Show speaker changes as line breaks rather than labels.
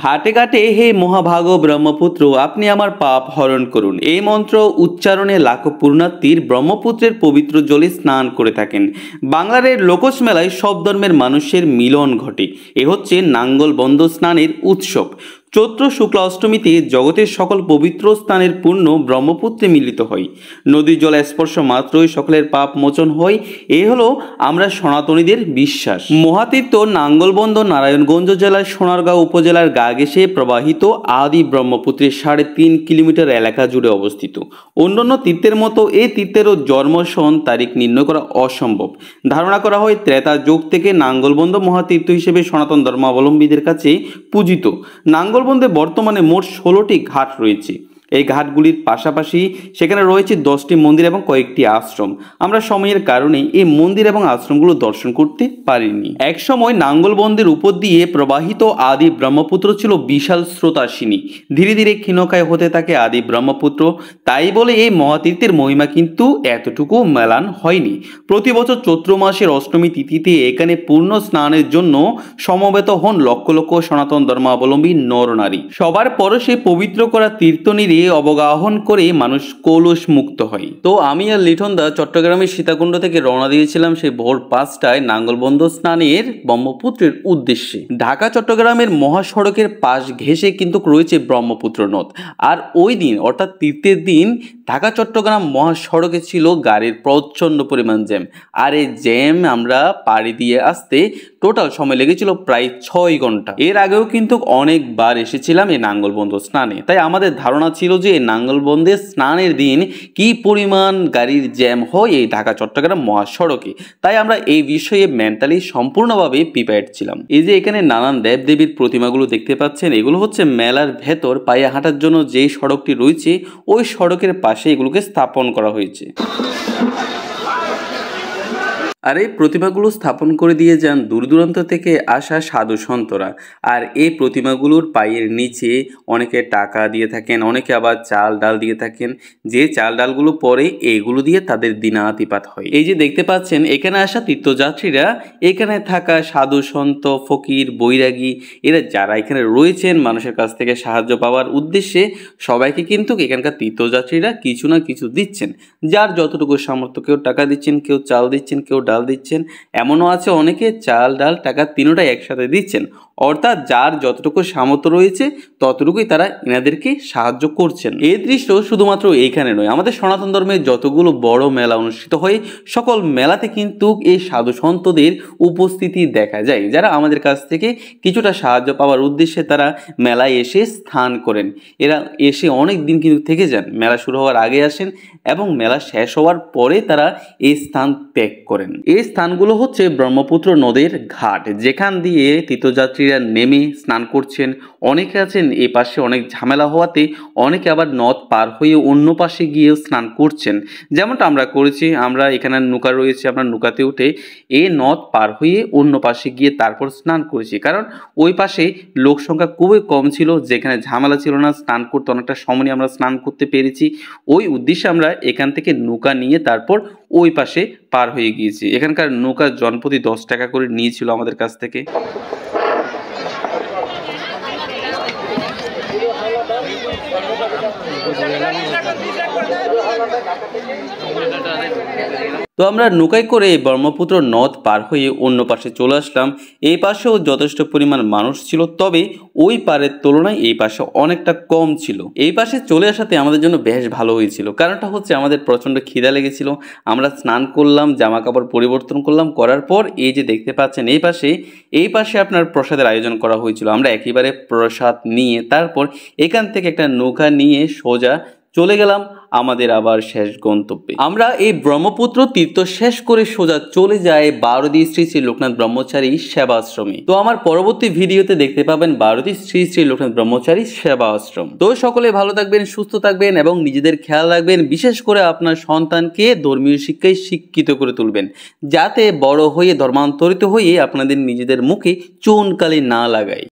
ঘাটে ঘাটে হে মহাভাগ ব্রহ্মপুত্র আপনি আমার পাপ হরণ করুন, এই মন্ত্র উচ্চারণে লাখো পুণ্যার্থীর ব্রহ্মপুত্রের পবিত্র জলে স্নান করে থাকেন। বাংলার এই লোকজ মেলায় সব ধর্মের মানুষের মিলন ঘটে। এ হচ্ছে নাঙ্গলবন্ধ স্নানের উৎসব। চৈত্র শুক্লা অষ্টমীতে জগতের সকল পবিত্র স্থানের পুণ্য ব্রহ্মপুত্রে মিলিত হয়। নদীর জল স্পর্শ মাত্রই সকলের পাপ মোচন হয়, এ হলো আমরা সনাতনীদের বিশ্বাস। মহাতীর্থ নাঙ্গলবন্ধ নারায়ণগঞ্জ জেলার সোনারগাঁও উপজেলার গা ঘেঁষে প্রবাহিত আদি ব্রহ্মপুত্রের 3.5 কিলোমিটার এলাকা জুড়ে অবস্থিত। অন্যান্য তীর্থের মতো এই তীর্থেরও জন্মসন তারিখ নির্ণয় করা অসম্ভব। ধারণা করা হয় ত্রেতা যুগ থেকে নাঙ্গলবন্ধ মহাতীর্থ হিসেবে সনাতন ধর্মাবলম্বীদের কাছে পূজিত। নাঙ্গলবন্ধে বর্তমানে মোট 16টি ঘাট রয়েছে। এই ঘাটগুলির পাশাপাশি সেখানে রয়েছে 10টি মন্দির এবং কয়েকটি আশ্রম। আমরা সময়ের কারণে এই মন্দির এবং আশ্রমগুলো দর্শন করতে পারিনি। একসময় নাঙ্গলবন্ধের উপর দিয়ে প্রবাহিত আদি ব্রহ্মপুত্র ছিল বিশাল স্রোতাসিনী। ধীরে ধীরে ক্ষীণকায় হতে থাকে আদি ব্রহ্মপুত্র। তাই বলে এই মহাতীর্থের মহিমা কিন্তু এতটুকু মেলান হয়নি। প্রতি বছর চৈত্র মাসের অষ্টমী তিথিতে এখানে পূর্ণ স্নানের জন্য সমবেত হন লক্ষ লক্ষ সনাতন ধর্মাবলম্বী নর নারী। সবার পরশে পবিত্র করা তীর্থনীরে অবগাহন করে মানুষ কলস মুক্ত হয়। তো আমি আর লিটন দা চট্টগ্রামের সীতাকুণ্ড থেকে রওনা দিয়েছিলাম সেই ভোর 5টায় নাঙ্গলবন্ধ স্নানের ব্রহ্মপুত্রের উদ্দেশ্যে। ঢাকা চট্টগ্রামের মহাসড়কের পাশ ঘেঁষে কিন্তু রয়েছে ব্রহ্মপুত্র নদ। আর ওই দিন অর্থাৎ তীর্থের দিন ঢাকা চট্টগ্রাম মহাসড়কে ছিল গাড়ির প্রচণ্ড পরিমাণ জ্যাম। আর এই জ্যাম আমরা পাড়ি দিয়ে আসতে টোটাল সময় লেগেছিল প্রায় 6 ঘন্টা। এর আগেও কিন্তু অনেকবার এসেছিলাম এই নাঙ্গলবন্ধ স্নানে, তাই আমাদের ধারণা ছিল যে নাঙ্গলবন্ধে স্নানের দিন কি পরিমাণ গাড়ির জ্যাম হয় এই ঢাকা চট্টগ্রাম মহাসড়কে। তাই আমরা এই বিষয়ে মেন্টালি সম্পূর্ণভাবে প্রিপেয়ার্ড ছিলাম। এই যে এখানে নানান দেবদেবীর প্রতিমাগুলো দেখতে পাচ্ছেন, এগুলো হচ্ছে মেলার ভেতর পায়ে হাঁটার জন্য যেই সড়কটি রয়েছে ওই সড়কের পাশে এগুলোকে স্থাপন করা হয়েছে। আর এই প্রতিমাগুলো স্থাপন করে দিয়ে যান দূর দূরান্ত থেকে আসা সাধু সন্তরা। আর এই প্রতিমাগুলোর পায়ের নিচে অনেকে টাকা দিয়ে থাকেন, অনেকে আবার চাল ডাল দিয়ে থাকেন। যে চাল ডালগুলো পরে এগুলো দিয়ে তাদের দিনাতিপাত হয়। এই যে দেখতে পাচ্ছেন এখানে আসা তীর্থযাত্রীরা, এখানে থাকা সাধু সন্ত ফকির বৈরাগী এরা যারা এখানে রয়েছেন মানুষের কাছ থেকে সাহায্য পাওয়ার উদ্দেশ্যে সবাইকে কিন্তু এখানকার তীর্থযাত্রীরা কিছু না কিছু দিচ্ছেন। যার যতটুকু সামর্থ্য, কেউ টাকা দিচ্ছেন, কেউ চাল দিচ্ছেন, কেউ ডাল দিচ্ছেন। এমনও আছে অনেকে চাল ডাল টাকা তিনটাই একসাথে দিচ্ছেন। অর্থাৎ যার যতটুকু সামর্থ্য রয়েছে ততটুকুই তারা এনাদেরকে সাহায্য করছেন। এই দৃশ্য শুধুমাত্র এইখানে নয়, আমাদের সনাতন ধর্মের যতগুলো বড় মেলা অনুষ্ঠিত হয় সকল মেলাতে কিন্তু এই সাধু সন্তদের উপস্থিতি দেখা যায়, যারা আমাদের কাছ থেকে কিছুটা সাহায্য পাওয়ার উদ্দেশ্যে তারা মেলায় এসে স্থান করেন। এরা এসে অনেক দিন কিন্তু থেকে যান, মেলা শুরু হওয়ার আগে আসেন এবং মেলা শেষ হওয়ার পরে তারা এই স্থান ত্যাগ করেন। এই স্থানগুলো হচ্ছে ব্রহ্মপুত্র নদের ঘাট, যেখান দিয়ে তীর্থযাত্রীরা নেমে স্নান করছেন। অনেকে আছেন এই পাশে অনেক ঝামেলা হওয়াতে অনেকে আবার নদ পার হয়ে অন্য পাশে গিয়ে স্নান করছেন, যেমনটা আমরা করেছি। আমরা এখানে নৌকা রয়েছে, আমরা নৌকাতে উঠে এই নদ পার হয়ে অন্য পাশে গিয়ে তারপর স্নান করেছি, কারণ ওই পাশে লোক সংখ্যা খুবই কম ছিল, যেখানে ঝামেলা ছিল না, স্নান করতে অনেকটা সময় আমরা স্নান করতে পেরেছি। ওই উদ্দেশ্যে আমরা এখান থেকে নৌকা নিয়ে তারপর ওই পাশে পার হয়ে গিয়েছি। এখানকার নৌকা জনপ্রতি 10 টাকা করে নিয়েছিল আমাদের কাছ থেকে। তো আমরা নৌকায় করে ব্রহ্মপুত্র নদ পার হয়ে অন্য পাশে চলে আসলাম। এই পাশেও যথেষ্ট পরিমাণ মানুষ ছিল, তবে ওই পারের তুলনায় এই পাশে অনেকটা কম ছিল। এই পাশে চলে আসাতে আমাদের জন্য বেশ ভালো হয়েছিল, কারণটা হচ্ছে আমাদের প্রচণ্ড খিদা লেগেছিল। আমরা স্নান করলাম, জামা কাপড় পরিবর্তন করলাম, করার পর এই যে দেখতে পাচ্ছেন এই পাশে আপনার প্রসাদের আয়োজন করা হয়েছিল। আমরা একেবারে প্রসাদ নিয়ে তারপর এখান থেকে একটা নৌকা নিয়ে সোজা চলে গেলাম আমাদের আবার শেষ গন্তব্যে। আমরা এই ব্রহ্মপুত্র তীর্থ শেষ করে সোজা চলে যায় বারোদি শ্রী শ্রী লোকনাথ ব্রহ্মচারী সেবা আশ্রমে। তো আমার পরবর্তী ভিডিওতে দেখতে পাবেন বারোদি শ্রী শ্রী লোকনাথ ব্রহ্মচারী সেবা আশ্রম। তো সকলে ভালো থাকবেন, সুস্থ থাকবেন এবং নিজেদের খেয়াল রাখবেন। বিশেষ করে আপনার সন্তানকে ধর্মীয় শিক্ষায় শিক্ষিত করে তুলবেন, যাতে বড় হয়ে ধর্মান্তরিত হয়ে আপনাদের নিজেদের মুখে চুনকালি না লাগায়।